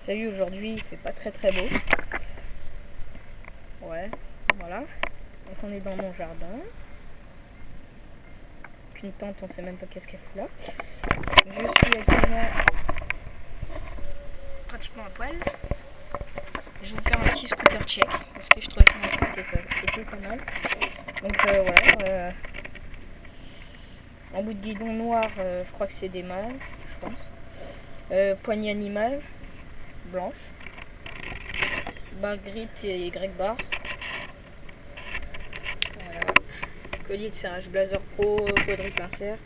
Salut, aujourd'hui il fait pas très beau. Ouais, voilà. Donc on est dans mon jardin. Une tente, on sait même pas qu'est-ce qu'elle fout là. Je suis actuellement pratiquement à poil. Je vais vous faire un petit scooter check parce que je trouvais que mon scooter était pas mal. Donc voilà. En bout de guidon noir, je crois que c'est des mâles, je pense. Poignée animale, blanche. Barre grit et grec bar. Voilà. Collier de serrage Blazer Pro, quadruple insert.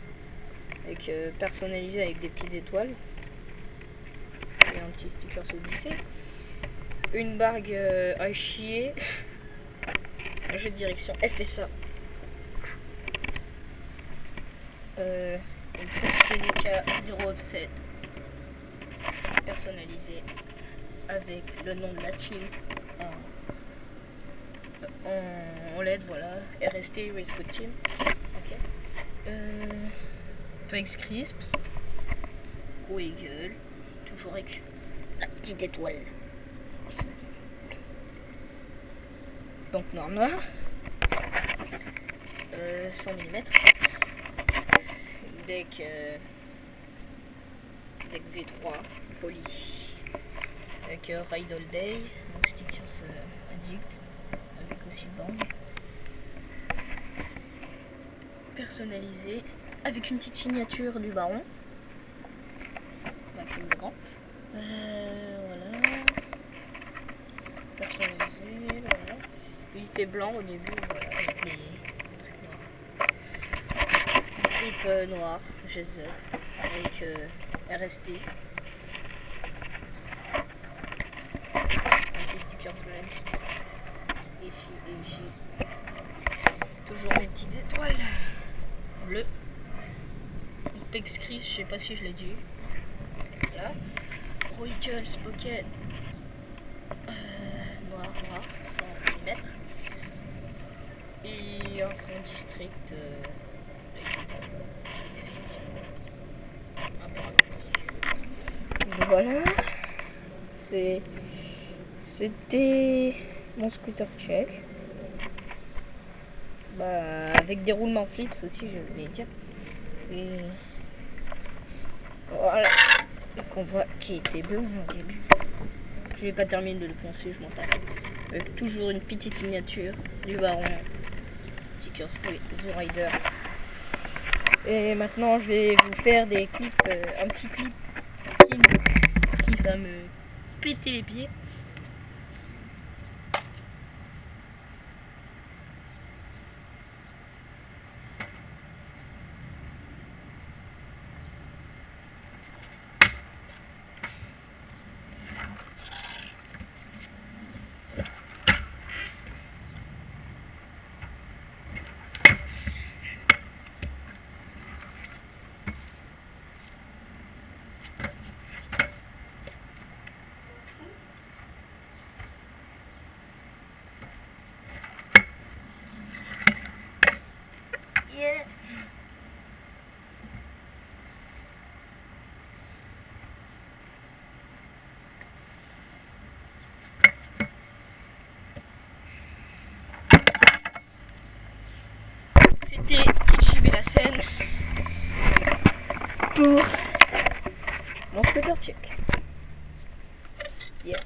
Avec personnalisé avec des petites étoiles. Et un petit sticker sur le lycée. Une bague à chier. Un jeu de direction FSA. Une Certificat 07 personnalisée avec le nom de la team en LED, voilà, RST, Race Food Team. Ok. Twix Crisp, Eagle, toujours avec la petite étoile. Donc noir, 100 mm. Deck V3 poli avec Ride All Day, donc stickers addict avec aussi bande personnalisé avec une petite signature du baron, Maxime Legrand. Voilà, personnalisé, voilà. Il était blanc au début, voilà, avec les trucs noirs. Grip noir, GZ avec RST. Un petit sticker blanc. Ici. Toujours mes petites étoiles bleues. Tex Chris, je sais pas si je l'ai dit. Là. Royals Pocket. Noir, 100 mm. Et un fond district. Voilà. C'était mon scooter check. Avec des roulements fixes aussi, je voulais dire. Et voilà. Qu'on voit qui était blanc au début. Je vais pas terminer de le poncer, je m'en tape. Avec toujours une petite signature du baron. Stickers The Rider. Et maintenant je vais vous faire des clips, un petit clip qui va me péter les pieds. Yeah. C'était JB la scène pour mon scooter check. Yeah.